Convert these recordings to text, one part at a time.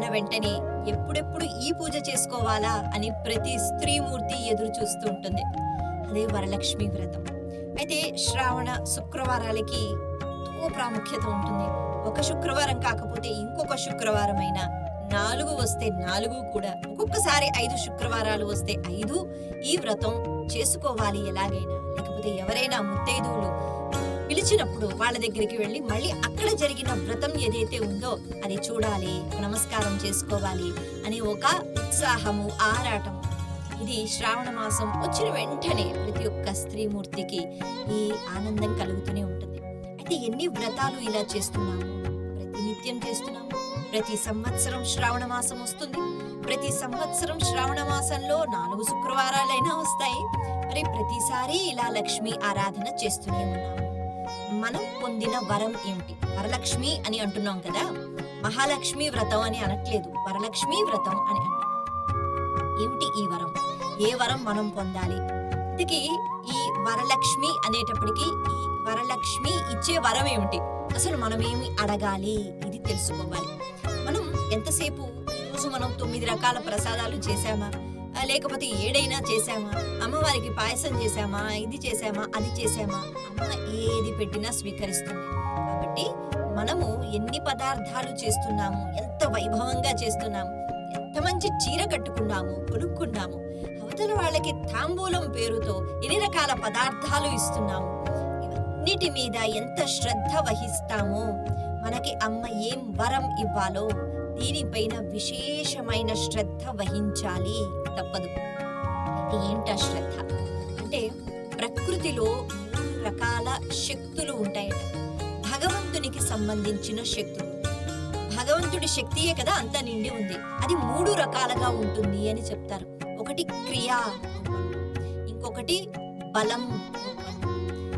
అన్న వెంటనే ఎప్పుడెప్పుడు ఈ పూజ చేసుకోవాలా అని ప్రతి స్త్రీమూర్తి ఎదురు చూస్తూ ఉంటుంది. అదే వరలక్ష్మి వ్రతం. అయితే శ్రావణ శుక్రవారాలకి ఎంతో ప్రాముఖ్యత ఉంటుంది. ఒక శుక్రవారం కాకపోతే ఇంకొక శుక్రవారం అయినా, 4 వస్తే 4 కూడా, ఒక్కొక్కసారి 5 శుక్రవారాలు వస్తే 5 ఈ వ్రతం చేసుకోవాలి ఎలాగైనా. లేకపోతే ఎవరైనా ముత్తైదువులు పిలిచినప్పుడు వాళ్ళ దగ్గరికి వెళ్ళి మళ్ళీ అక్కడ జరిగిన వ్రతం ఏదైతే ఉందో అది చూడాలి, నమస్కారం చేసుకోవాలి అని ఒక ఉత్సాహము, ఆరాటం. ఇది శ్రావణ మాసం వచ్చిన వెంటనే ప్రతి ఒక్క స్త్రీమూర్తికి ఈ ఆనందం కలుగుతూనే ఉంటుంది. అయితే ఎన్ని వ్రతాలు ఇలా చేస్తున్నాము, ప్రతినిత్యం చేస్తున్నాము. ప్రతి సంవత్సరం శ్రావణ మాసం వస్తుంది. ప్రతి సంవత్సరం శ్రావణ మాసంలో 4 శుక్రవారాలైనా వస్తాయి. మరి ప్రతిసారి ఇలా లక్ష్మీ ఆరాధన చేస్తూనే ఉన్నాము. మనం పొందిన వరం ఏమిటి? వరలక్ష్మి అని అంటున్నాం కదా, మహాలక్ష్మి వ్రతం అని అనట్లేదు, వరలక్ష్మి వ్రతం అని అంటున్నాం. ఏమిటి ఈ వరం? ఏ వరం మనం పొందాలి? ఇంతకీ ఈ వరలక్ష్మి అనేటప్పటికీ ఈ వరలక్ష్మి ఇచ్చే వరం ఏమిటి? అసలు మనం ఏమి అడగాలి ఇది తెలుసుకోవాలి. మనం ఎంతసేపు ఈరోజు మనం 9 రకాల ప్రసాదాలు చేశామా, లేకపోతే 7 చేశామా, అమ్మవారికి పాయసం చేశామా, ఇది చేశామా, అది చేశామా, అమ్మ ఏది పెట్టినా స్వీకరిస్తుంది. కాబట్టి మనము ఎన్ని పదార్థాలు చేస్తున్నాము, ఎంత వైభవంగా చేస్తున్నాము, ఎంత మంచి చీర కట్టుకున్నాము, కొనుక్కున్నాము, అవతల వాళ్ళకి తాంబూలం పేరుతో ఎన్ని రకాల పదార్థాలు ఇస్తున్నాము, ఇవన్నిటి మీద ఎంత శ్రద్ధ వహిస్తామో, మనకి అమ్మ ఏం వరం ఇవ్వాలో దీనిపైన విశేషమైన శ్రద్ధ వహించాలి, తప్పదు. ఏంటా శ్రద్ధ అంటే, ప్రకృతిలో 3 రకాల శక్తులు ఉంటాయట. భగవంతునికి సంబంధించిన శక్తులు. భగవంతుడి శక్తియే కదా అంతా నిండి ఉంది. అది 3 రకాలుగా ఉంటుంది అని చెప్తారు. ఒకటి క్రియా, ఇంకొకటి బలం.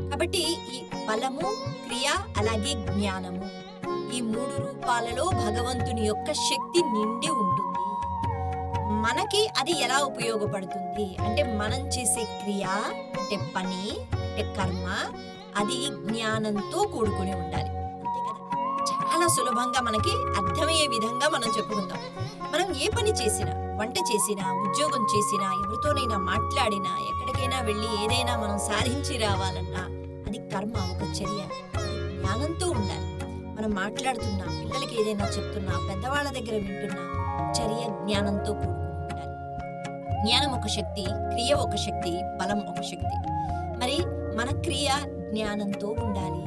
కాబట్టి ఈ బలము, క్రియ, అలాగే జ్ఞానము, ఈ 3 రూపాలలో భగవంతుని యొక్క శక్తి నిండి ఉంటుంది. మనకి అది ఎలా ఉపయోగపడుతుంది అంటే, మనం చేసే క్రియ అంటే పని అంటే కర్మ, అది జ్ఞానంతో కూడుకుని ఉండాలి. అంతే కదా, చాలా సులభంగా మనకి అర్థమయ్యే విధంగా మనం చెప్పుకుందాం. మనం ఏ పని చేసినా, వంట చేసినా, ఉద్యోగం చేసినా, ఎవరితోనైనా మాట్లాడినా, ఎక్కడికైనా వెళ్ళి ఏదైనా మనం సాధించి రావాలన్నా అది కర్మ, ఒక చర్య. అది జ్ఞానంతో ఉండాలి. మనం మాట్లాడుతున్నా, పిల్లలకి ఏదైనా చెప్తున్నా, పెద్దవాళ్ళ దగ్గర వింటున్నా, చర్య జ్ఞానంతో కూడుకుని ఉండాలి. జ్ఞానం ఒక శక్తి, క్రియ ఒక శక్తి, బలం ఒక శక్తి. మరి మన క్రియ జ్ఞానంతో ఉండాలి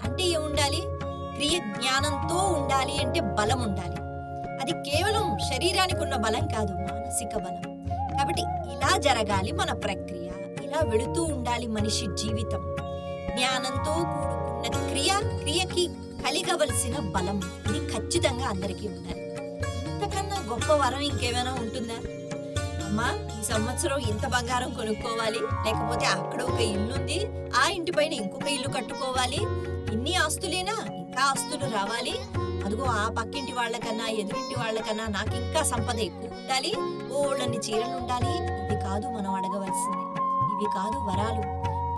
అంటే ఏముండాలి? క్రియ జ్ఞానంతో ఉండాలి అంటే బలం ఉండాలి. అది కేవలం శరీరానికి ఉన్న బలం కాదు, మానసిక బలం. కాబట్టి ఇలా జరగాలి మన ప్రక్రియ, ఇలా వెళుతూ ఉండాలి మనిషి జీవితం. జ్ఞానంతో కూడుకున్న క్రియకి కలిగవలసిన బలం, ఇది ఖచ్చితంగా అందరికీ ఉండాలి. ఇంతకన్నా గొప్ప వరం ఇంకేమైనా ఉంటుందా? అమ్మా, ఈ సంవత్సరం ఇంత బంగారం కొనుక్కోవాలి, లేకపోతే అక్కడ ఒక ఇల్లుంది, ఆ ఇంటిపైన ఇంకొక ఇల్లు కట్టుకోవాలి, ఇన్ని ఆస్తులేనా, ఇంకా ఆస్తులు రావాలి, అదిగో ఆ పక్కింటి వాళ్ళకన్నా ఎదురింటి వాళ్ళకన్నా నాకు ఇంకా సంపద ఎక్కువ ఉండాలి, ఓళ్ళని చీరలు ఉండాలి. ఇది కాదు మనం అడగవలసింది, ఇవి కాదు వరాలు.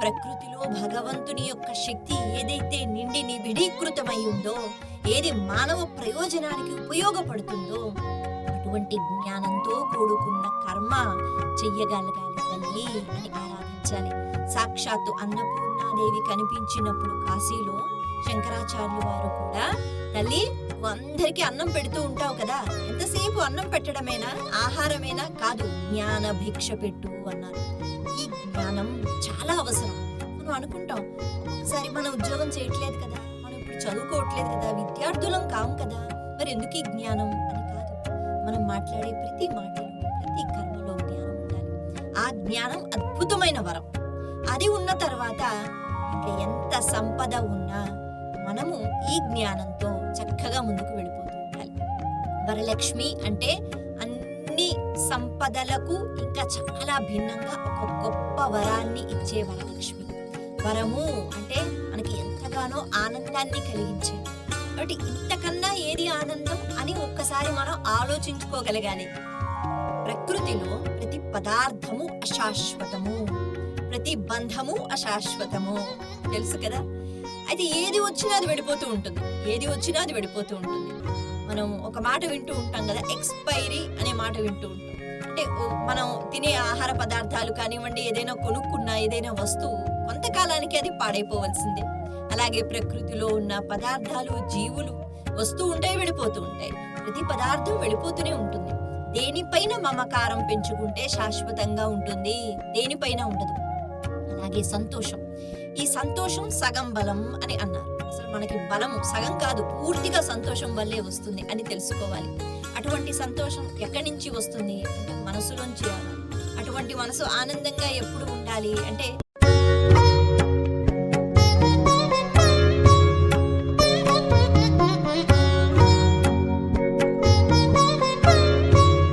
ప్రకృతిలో భగవంతుని యొక్క శక్తి ఏదైతే నిండి నిబిడీకృతమై ఉందో, ఏది మానవ ప్రయోజనానికి ఉపయోగపడుతుందో, అటువంటి జ్ఞానంతో కూడుకున్న కర్మ చెయ్యగలగాలి తల్లి అని ఆరాధించాలి. సాక్షాత్తు అన్నపూర్ణాదేవి కనిపించినప్పుడు కాశీలో శంకరాచార్యులు వారు కూడా, తల్లి అందరికీ అన్నం పెడుతూ ఉంటావు కదా, ఎంతసేపు అన్నం పెట్టడమేనా, ఆహారమేనా? కాదు, జ్ఞాన భిక్ష పెట్టు అన్నారు. ఈ జ్ఞానం చాలా అవసరం. మనం అనుకుంటాం, ఒకసారి మనం ఉద్యోగం చేయట్లేదు కదా, మనం ఇప్పుడు చదువుకోవట్లేదు కదా, విద్యార్థులం కాం కదా, మరి ఎందుకు ఈ జ్ఞానం అని కాదు. మనం మాట్లాడే ప్రతి మాటలో, ప్రతి కర్మలో జ్ఞానం ఉండాలి. ఆ జ్ఞానం అద్భుతమైన వరం. అది ఉన్న తర్వాత ఇంకా ఎంత సంపద ఉన్నా మనము ఈ జ్ఞానంతో చక్కగా ముందుకు వెళ్ళిపోతూ ఉండాలి. వరలక్ష్మి అంటే అన్ని సంపదలకు ఇంకా చాలా భిన్నంగా ఒక గొప్ప వరాన్ని ఇచ్చే వరలక్ష్మి. వరము అంటే మనకి ఎంతగానో ఆనందాన్ని కలిగించేది. కాబట్టి ఇంతకన్నా ఏది ఆనందం అని ఒక్కసారి మనం ఆలోచించుకోగలగాలి. ప్రకృతిలో ప్రతి పదార్థము అశాశ్వతము, ప్రతి బంధము అశాశ్వతము, తెలుసు కదా. అయితే ఏది వచ్చినా అది వెళ్ళిపోతూ ఉంటుంది, ఏది వచ్చినా అది వెళ్ళిపోతూ ఉంటుంది. మనం ఒక మాట వింటూ ఉంటాం కదా, ఎక్స్‌పైరీ అనే మాట వింటూ ఉంటాం. అంటే మనం తినే ఆహార పదార్థాలు కానివ్వండి, ఏదైనా కొనుక్కున్న ఏదైనా వస్తువు కొంతకాలానికి అది పాడైపోవలసిందే. అలాగే ప్రకృతిలో ఉన్న పదార్థాలు, జీవులు వస్తూ ఉంటాయి, వెళ్ళిపోతూ ఉంటాయి. ప్రతి పదార్థం వెళ్ళిపోతూనే ఉంటుంది. దేనిపైన మమకారం పెంచుకుంటే శాశ్వతంగా ఉంటుంది, దేనిపైన ఉండదు. అలాగే సంతోషం. ఈ సంతోషం సగం బలం అని అన్నారు. అసలు మనకి బలము సగం కాదు, పూర్తిగా సంతోషం వల్లే వస్తుంది అని తెలుసుకోవాలి. అటువంటి సంతోషం ఎక్కడి నుంచి వస్తుంది అంటే మనసులోంచి రావాలి. అటువంటి మనసు ఆనందంగా ఎప్పుడు ఉండాలి అంటే